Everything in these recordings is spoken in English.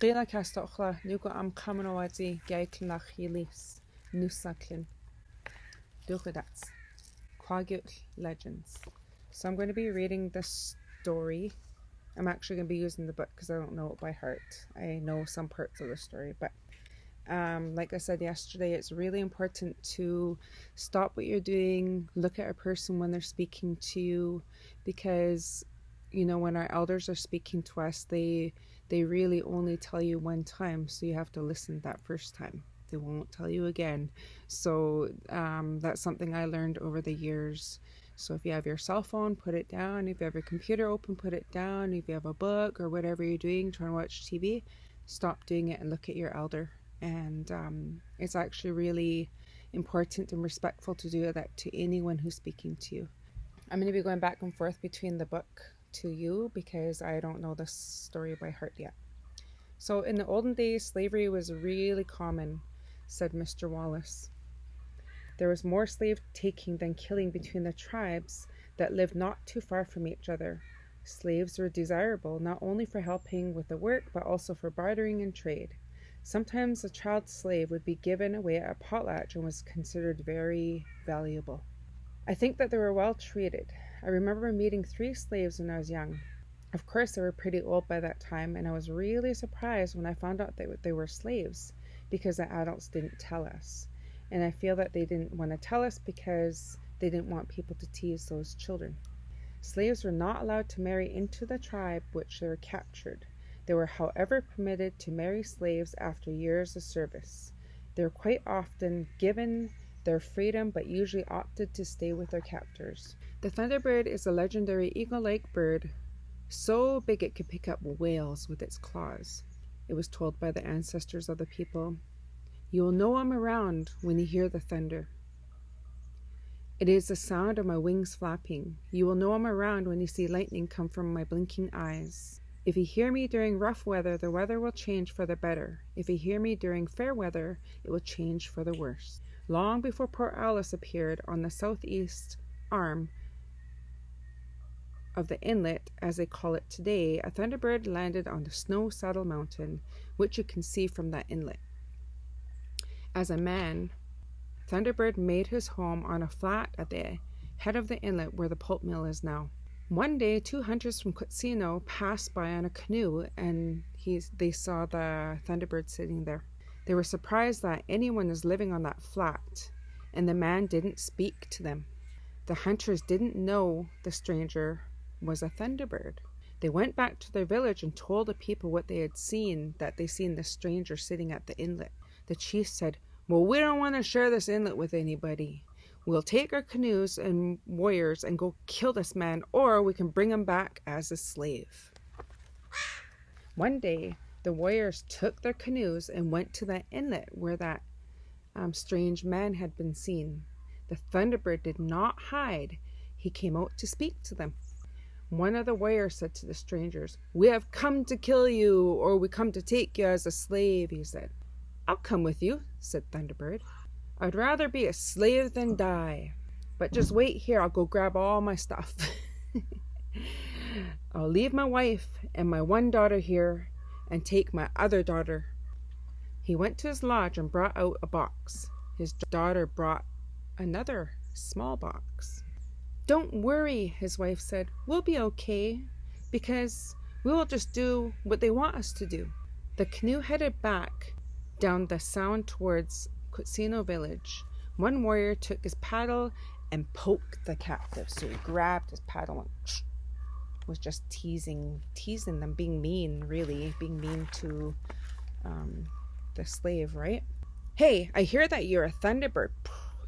Qila Castochla, Nuko am Kamanowazi, Gaiklach Hilis, Nusaklin. Duchadats. Kwagu'ł legends. So I'm going to be reading this story. I'm actually going to be using the book because I don't know it by heart. I know some parts of the story, but like I said yesterday, it's really important to stop what you're doing, look at a person when they're speaking to you, because when our elders are speaking to us, they really only tell you one time, so you have to listen that first time. They won't tell you again. So that's something I learned over the years. So if you have your cell phone, put it down. If you have your computer open, put it down. If you have a book or whatever you're doing, trying to watch TV, stop doing it and look at your elder. And it's actually really important and respectful to do that to anyone who's speaking to you. I'm going to be going back and forth between the book to you because I don't know this story by heart yet. So in the olden days, slavery was really common, said Mr. Wallace. There was more slave taking than killing between the tribes that lived not too far from each other. Slaves were desirable not only for helping with the work, but also for bartering and trade. Sometimes a child slave would be given away at a potlatch and was considered very valuable. I think that they were well treated. I remember meeting 3 slaves when I was young. Of course, they were pretty old by that time, and I was really surprised when I found out that they were slaves, because the adults didn't tell us. And I feel that they didn't want to tell us because they didn't want people to tease those children. Slaves were not allowed to marry into the tribe which they were captured. They were, however, permitted to marry slaves after years of service. They were quite often given their freedom, but usually opted to stay with their captors. The Thunderbird is a legendary eagle-like bird, so big it could pick up whales with its claws. It was told by the ancestors of the people, "You will know I'm around when you hear the thunder. It is the sound of my wings flapping. You will know I'm around when you see lightning come from my blinking eyes. If you hear me during rough weather, the weather will change for the better. If you hear me during fair weather, it will change for the worse." Long before Port Alice appeared on the southeast arm of the inlet, as they call it today, a Thunderbird landed on the Snow Saddle Mountain, which you can see from that inlet. As a man, Thunderbird made his home on a flat at the head of the inlet where the pulp mill is now. One day, 2 hunters from Kwagu'ł passed by on a canoe, and they saw the Thunderbird sitting there. They were surprised that anyone was living on that flat, and the man didn't speak to them. The hunters didn't know the stranger was a Thunderbird. They went back to their village and told the people what they had seen, that they seen the stranger sitting at the inlet. The chief said, "Well, we don't want to share this inlet with anybody. We'll take our canoes and warriors and go kill this man, or we can bring him back as a slave." One day, the warriors took their canoes and went to that inlet where that strange man had been seen. The Thunderbird did not hide. He came out to speak to them. One of the warriors said to the strangers, "We have come to kill you, or we come to take you as a slave," he said. "I'll come with you," said Thunderbird. "I'd rather be a slave than die. But just wait here, I'll go grab all my stuff. I'll leave my wife and my one daughter here and take my other daughter." He went to his lodge and brought out a box. His daughter brought another small box. "Don't worry," his wife said. "We'll be okay, because we will just do what they want us to do." The canoe headed back down the sound towards Kwagu'ł village. One warrior took his paddle and poked the captive. So he grabbed his paddle and was just teasing them, being mean to the slave, right? "Hey, I hear that you're a Thunderbird."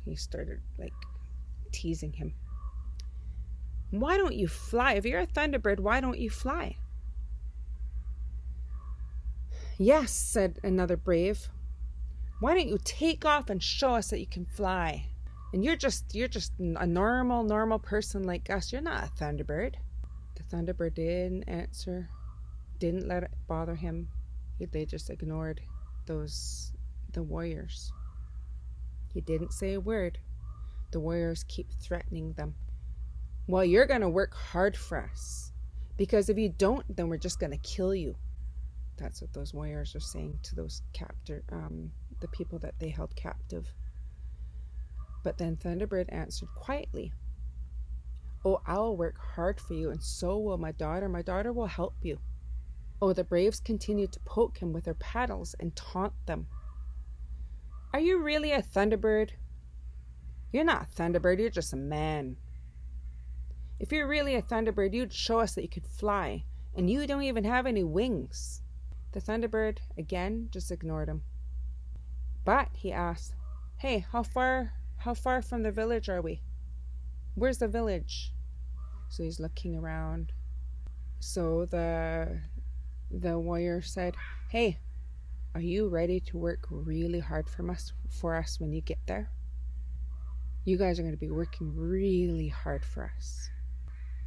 He started teasing him. "Why don't you fly? If you're a Thunderbird, why don't you fly?" "Yes," said another brave. "Why don't you take off and show us that you can fly? And you're just a normal person like us. You're not a Thunderbird." The Thunderbird didn't answer, didn't let it bother him. They just ignored the warriors. He didn't say a word. The warriors keep threatening them. "Well, you're going to work hard for us, because if you don't, then we're just going to kill you." That's what those warriors are saying to those the people that they held captive. But then Thunderbird answered quietly, "Oh, I'll work hard for you, and so will my daughter. My daughter will help you." Oh, the braves continued to poke him with their paddles and taunt them. "Are you really a Thunderbird?" "You're not a Thunderbird, you're just a man." "If you're really a Thunderbird, you'd show us that you could fly, and you don't even have any wings." The Thunderbird again just ignored him. But he asked, "Hey, how far from the village are we? Where's the village?" So he's looking around. So the warrior said, "Hey, are you ready to work really hard for us when you get there? You guys are going to be working really hard for us."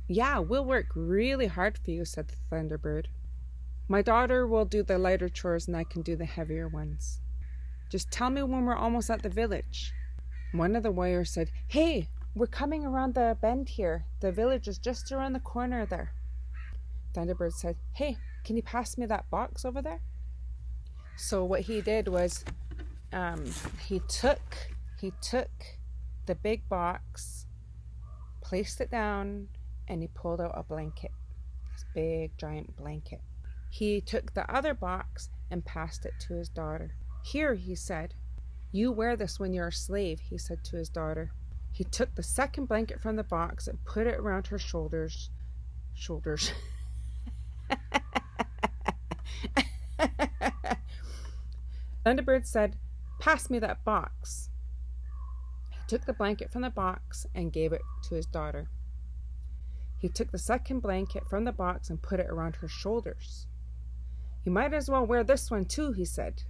"Yeah, we'll work really hard for you," said the Thunderbird. "My daughter will do the lighter chores and I can do the heavier ones. Just tell me when we're almost at the village." One of the warriors said, "Hey, we're coming around the bend here. The village is just around the corner there." Thunderbird said, "Hey, can you pass me that box over there?" So what he did was he took the big box, placed it down, and he pulled out a blanket, this big giant blanket. He took the other box and passed it to his daughter. "Here," he said, "you wear this when you're a slave," he said to his daughter. He took the second blanket from the box and put it around her shoulders. Thunderbird said, "Pass me that box." He took the blanket from the box and gave it to his daughter. He took the second blanket from the box and put it around her shoulders. "You might as well wear this one too," he said,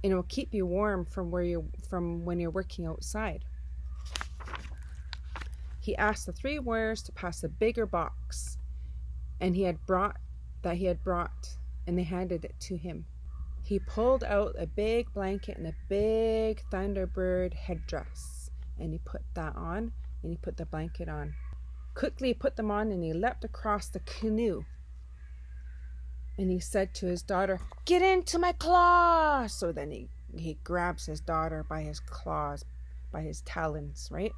"and it will keep you warm from when you're working outside." He asked the three warriors to pass the bigger box and he had brought, and they handed it to him. He pulled out a big blanket and a big Thunderbird headdress, and he put that on, and he put the blanket on. Quickly he put them on, and he leapt across the canoe. And he said to his daughter, "Get into my claw!" So then he grabs his daughter by his claws, by his talons, right?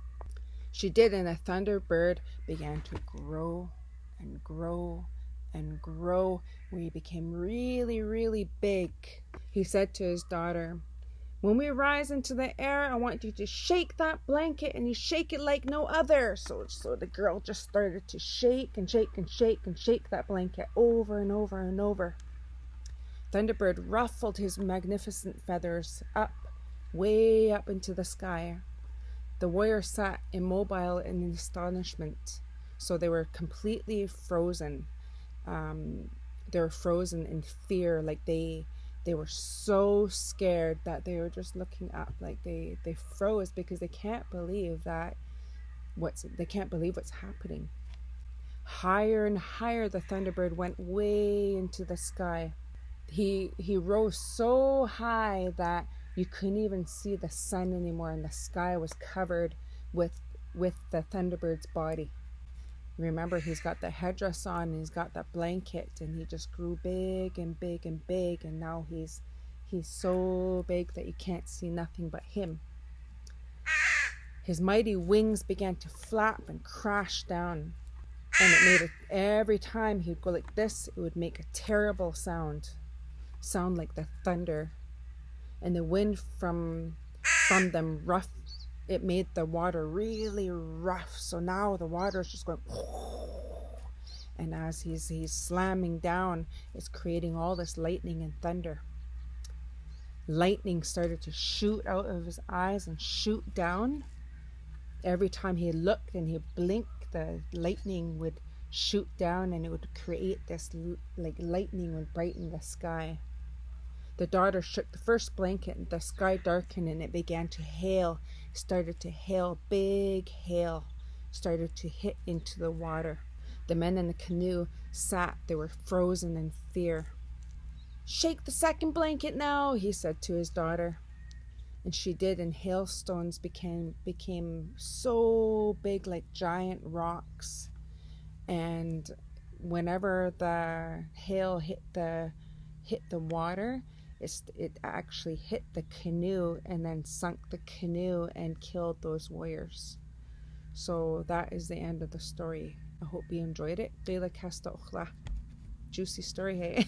She did, and the Thunderbird began to grow and grow and grow, where he became really, really big. He said to his daughter, "When we rise into the air, I want you to shake that blanket, and you shake it like no other." So the girl just started to shake and shake and shake and shake that blanket over and over and over. Thunderbird ruffled his magnificent feathers up, way up into the sky. The warrior sat immobile in astonishment. So they were completely frozen. They were frozen in fear, like they were so scared that they were just looking up, like they froze because they can't believe what's happening. Higher and higher the Thunderbird went, way into the sky. He rose so high that you couldn't even see the sun anymore, and the sky was covered with the Thunderbird's body. Remember, he's got the headdress on, and he's got that blanket, and he just grew big and big and big, and now he's so big that you can't see nothing but him. His mighty wings began to flap and crash down, and it made it, every time he'd go like this, it would make a terrible sound like the thunder, and the wind from them rough. It made the water really rough. So now the water is just going, and as he's slamming down, it's creating all this lightning and thunder. Lightning started to shoot out of his eyes and shoot down. Every time he looked and he blinked, the lightning would shoot down, and it would create this, like lightning would brighten the sky. The daughter shook the first blanket, and the sky darkened, and it began to hail. It started to hail, big hail started to hit into the water. The men in the canoe sat, they were frozen in fear. "Shake the second blanket now," he said to his daughter. And she did, and hailstones became so big, like giant rocks. And whenever the hail hit hit the water, it actually hit the canoe and then sunk the canoe and killed those warriors. So that is the end of the story. I hope you enjoyed it. Juicy story, hey?